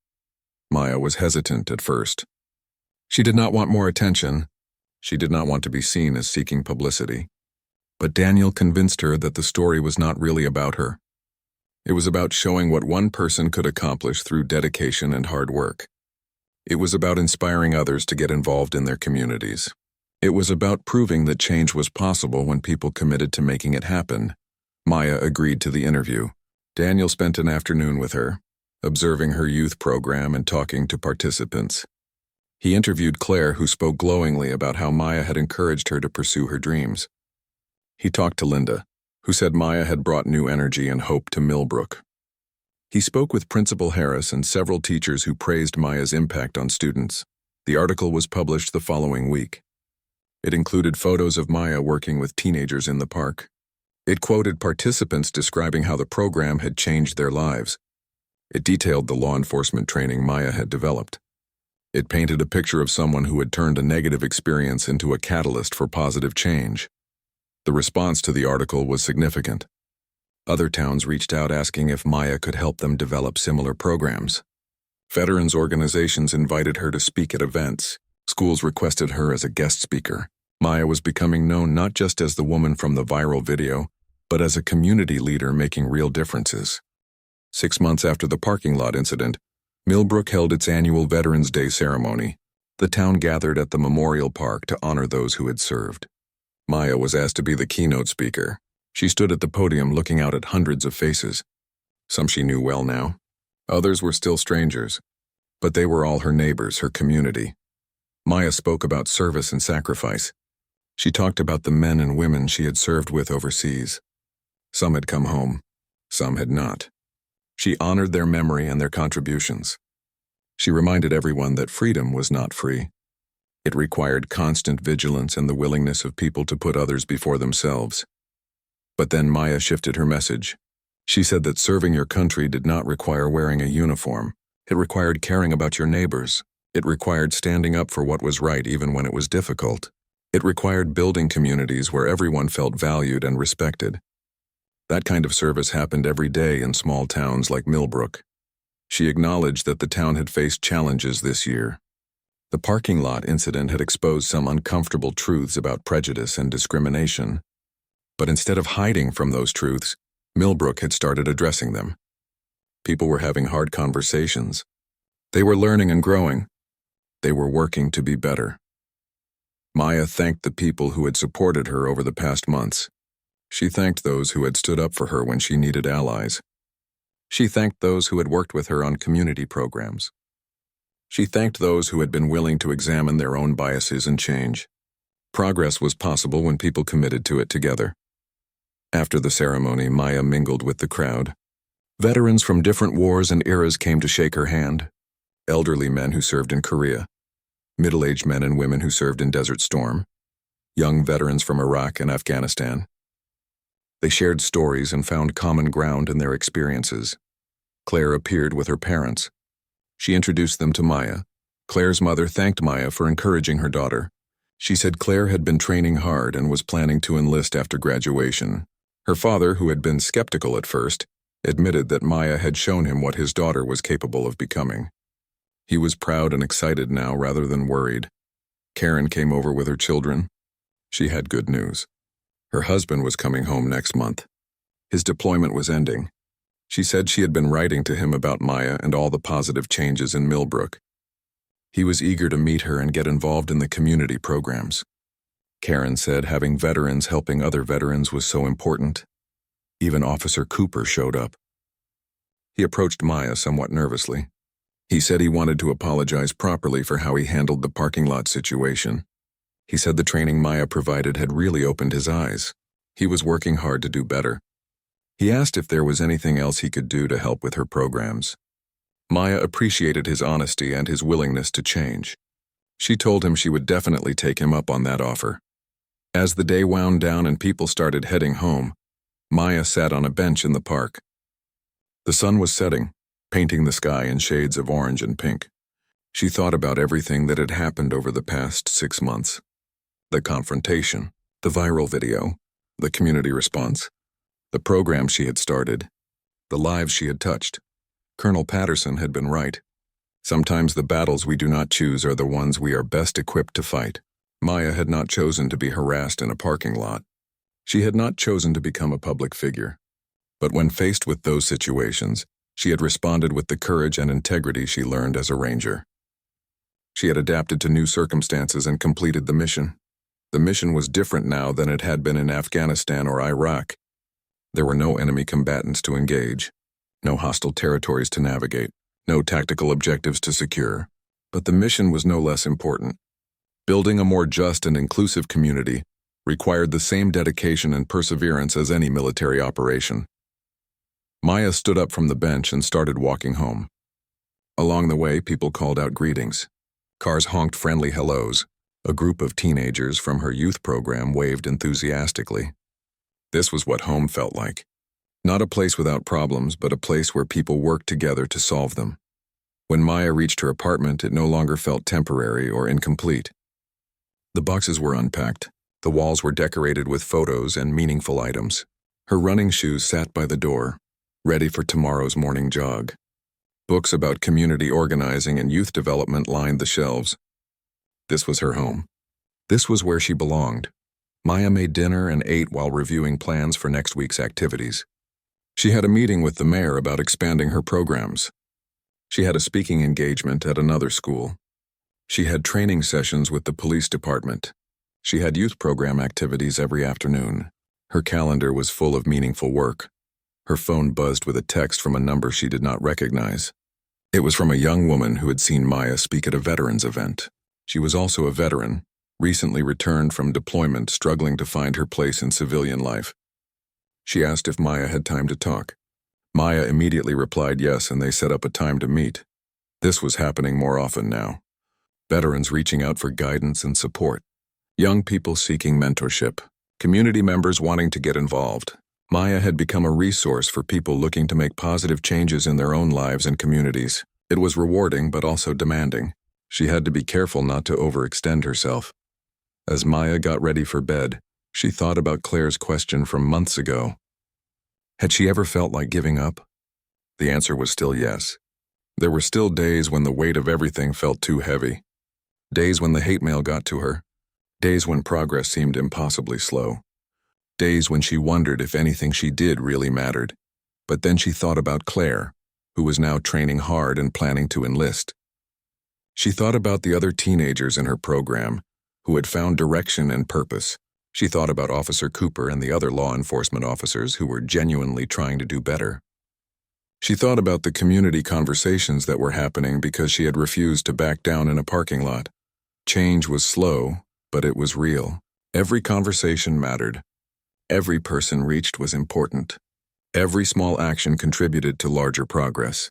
Maya was hesitant at first. She did not want more attention. She did not want to be seen as seeking publicity. But Daniel convinced her that the story was not really about her. It was about showing what one person could accomplish through dedication and hard work. It was about inspiring others to get involved in their communities. It was about proving that change was possible when people committed to making it happen. Maya agreed to the interview. Daniel spent an afternoon with her, observing her youth program and talking to participants. He interviewed Claire, who spoke glowingly about how Maya had encouraged her to pursue her dreams. He talked to Linda, who said Maya had brought new energy and hope to Millbrook. He spoke with Principal Harris and several teachers who praised Maya's impact on students. The article was published the following week. It included photos of Maya working with teenagers in the park. It quoted participants describing how the program had changed their lives. It detailed the law enforcement training Maya had developed. It painted a picture of someone who had turned a negative experience into a catalyst for positive change. The response to the article was significant. Other towns reached out asking if Maya could help them develop similar programs. Veterans organizations invited her to speak at events. Schools requested her as a guest speaker. Maya was becoming known not just as the woman from the viral video, but as a community leader making real differences. 6 months after the parking lot incident, Millbrook held its annual Veterans Day ceremony. The town gathered at the Memorial Park to honor those who had served. Maya was asked to be the keynote speaker. She stood at the podium looking out at hundreds of faces. Some she knew well now. Others were still strangers. But they were all her neighbors, her community. Maya spoke about service and sacrifice. She talked about the men and women she had served with overseas. Some had come home. Some had not. She honored their memory and their contributions. She reminded everyone that freedom was not free. It required constant vigilance and the willingness of people to put others before themselves. But then Maya shifted her message. She said that serving your country did not require wearing a uniform. It required caring about your neighbors. It required standing up for what was right even when it was difficult. It required building communities where everyone felt valued and respected. That kind of service happened every day in small towns like Millbrook. She acknowledged that the town had faced challenges this year. The parking lot incident had exposed some uncomfortable truths about prejudice and discrimination. But instead of hiding from those truths, Millbrook had started addressing them. People were having hard conversations. They were learning and growing. They were working to be better. Maya thanked the people who had supported her over the past months. She thanked those who had stood up for her when she needed allies. She thanked those who had worked with her on community programs. She thanked those who had been willing to examine their own biases and change. Progress was possible when people committed to it together. After the ceremony, Maya mingled with the crowd. Veterans from different wars and eras came to shake her hand. Elderly men who served in Korea. Middle-aged men and women who served in Desert Storm. Young veterans from Iraq and Afghanistan. They shared stories and found common ground in their experiences. Claire appeared with her parents. She introduced them to Maya. Claire's mother thanked Maya for encouraging her daughter. She said Claire had been training hard and was planning to enlist after graduation. Her father, who had been skeptical at first, admitted that Maya had shown him what his daughter was capable of becoming. He was proud and excited now rather than worried. Karen came over with her children. She had good news. Her husband was coming home next month. His deployment was ending. She said she had been writing to him about Maya and all the positive changes in Millbrook. He was eager to meet her and get involved in the community programs. Karen said having veterans helping other veterans was so important. Even Officer Cooper showed up. He approached Maya somewhat nervously. He said he wanted to apologize properly for how he handled the parking lot situation. He said the training Maya provided had really opened his eyes. He was working hard to do better. He asked if there was anything else he could do to help with her programs. Maya appreciated his honesty and his willingness to change. She told him she would definitely take him up on that offer. As the day wound down and people started heading home, Maya sat on a bench in the park. The sun was setting, painting the sky in shades of orange and pink. She thought about everything that had happened over the past 6 months. The confrontation, the viral video, the community response, the program she had started, the lives she had touched. Colonel Patterson had been right. Sometimes the battles we do not choose are the ones we are best equipped to fight. Maya had not chosen to be harassed in a parking lot. She had not chosen to become a public figure. But when faced with those situations, she had responded with the courage and integrity she learned as a ranger. She had adapted to new circumstances and completed the mission. The mission was different now than it had been in Afghanistan or Iraq. There were no enemy combatants to engage, no hostile territories to navigate, no tactical objectives to secure. But the mission was no less important. Building a more just and inclusive community required the same dedication and perseverance as any military operation. Maya stood up from the bench and started walking home. Along the way, people called out greetings. Cars honked friendly hellos. A group of teenagers from her youth program waved enthusiastically. This was what home felt like. Not a place without problems, but a place where people worked together to solve them. When Maya reached her apartment, it no longer felt temporary or incomplete. The boxes were unpacked. The walls were decorated with photos and meaningful items. Her running shoes sat by the door, ready for tomorrow's morning jog. Books about community organizing and youth development lined the shelves. This was her home. This was where she belonged. Maya made dinner and ate while reviewing plans for next week's activities. She had a meeting with the mayor about expanding her programs. She had a speaking engagement at another school. She had training sessions with the police department. She had youth program activities every afternoon. Her calendar was full of meaningful work. Her phone buzzed with a text from a number she did not recognize. It was from a young woman who had seen Maya speak at a veterans event. She was also a veteran, recently returned from deployment, struggling to find her place in civilian life. She asked if Maya had time to talk. Maya immediately replied yes, and they set up a time to meet. This was happening more often now. Veterans reaching out for guidance and support. Young people seeking mentorship. Community members wanting to get involved. Maya had become a resource for people looking to make positive changes in their own lives and communities. It was rewarding but also demanding. She had to be careful not to overextend herself. As Maya got ready for bed, she thought about Claire's question from months ago. Had she ever felt like giving up? The answer was still yes. There were still days when the weight of everything felt too heavy. Days when the hate mail got to her. Days when progress seemed impossibly slow. Days when she wondered if anything she did really mattered. But then she thought about Claire, who was now training hard and planning to enlist. She thought about the other teenagers in her program, who had found direction and purpose. She thought about Officer Cooper and the other law enforcement officers who were genuinely trying to do better. She thought about the community conversations that were happening because she had refused to back down in a parking lot. Change was slow, but it was real. Every conversation mattered. Every person reached was important. Every small action contributed to larger progress.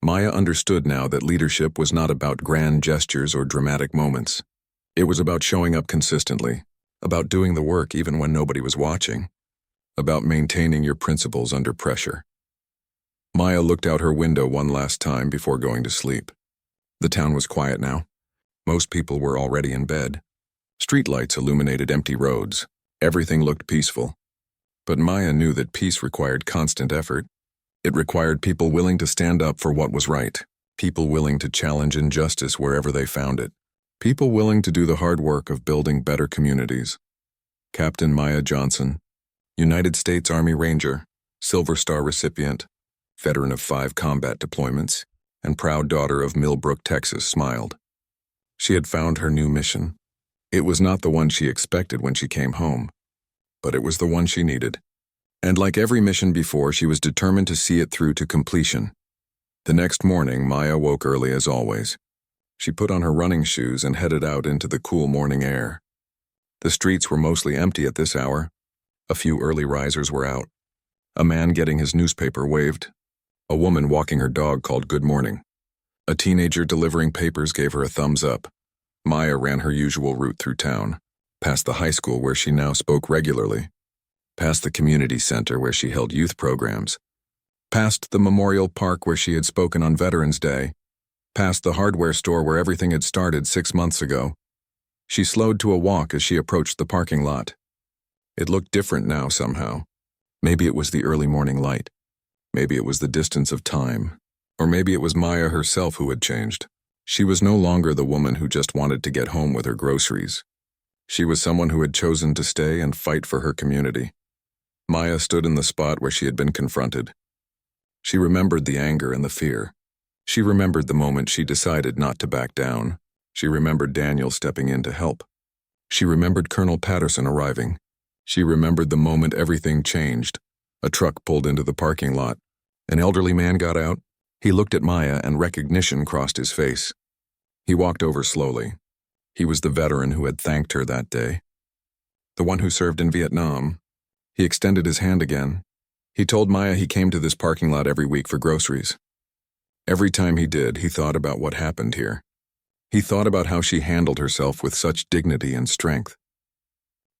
Maya understood now that leadership was not about grand gestures or dramatic moments. It was about showing up consistently, about doing the work even when nobody was watching, about maintaining your principles under pressure. Maya looked out her window one last time before going to sleep. The town was quiet now. Most people were already in bed. Streetlights illuminated empty roads. Everything looked peaceful. But Maya knew that peace required constant effort. It required people willing to stand up for what was right, people willing to challenge injustice wherever they found it, people willing to do the hard work of building better communities. Captain Maya Johnson, United States Army Ranger, Silver Star recipient, veteran of 5 combat deployments, and proud daughter of Millbrook, Texas, smiled. She had found her new mission. It was not the one she expected when she came home, but it was the one she needed. And like every mission before, she was determined to see it through to completion. The next morning, Maya woke early as always. She put on her running shoes and headed out into the cool morning air. The streets were mostly empty at this hour. A few early risers were out. A man getting his newspaper waved. A woman walking her dog called good morning. A teenager delivering papers gave her a thumbs up. Maya ran her usual route through town, past the high school where she now spoke regularly, past the community center where she held youth programs, past the memorial park where she had spoken on Veterans Day, past the hardware store where everything had started 6 months ago. She slowed to a walk as she approached the parking lot. It looked different now somehow. Maybe it was the early morning light. Maybe it was the distance of time. Or maybe it was Maya herself who had changed. She was no longer the woman who just wanted to get home with her groceries. She was someone who had chosen to stay and fight for her community. Maya stood in the spot where she had been confronted. She remembered the anger and the fear. She remembered the moment she decided not to back down. She remembered Daniel stepping in to help. She remembered Colonel Patterson arriving. She remembered the moment everything changed. A truck pulled into the parking lot. An elderly man got out. He looked at Maya and recognition crossed his face. He walked over slowly. He was the veteran who had thanked her that day. The one who served in Vietnam. He extended his hand again. He told Maya he came to this parking lot every week for groceries. Every time he did, he thought about what happened here. He thought about how she handled herself with such dignity and strength.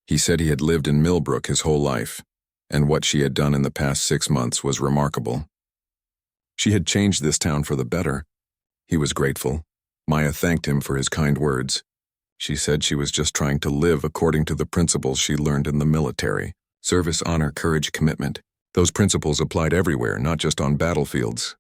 He said he had lived in Millbrook his whole life, and what she had done in the past 6 months was remarkable. She had changed this town for the better. He was grateful. Maya thanked him for his kind words. She said she was just trying to live according to the principles she learned in the military. Service, honor, courage, commitment. Those principles applied everywhere, not just on battlefields.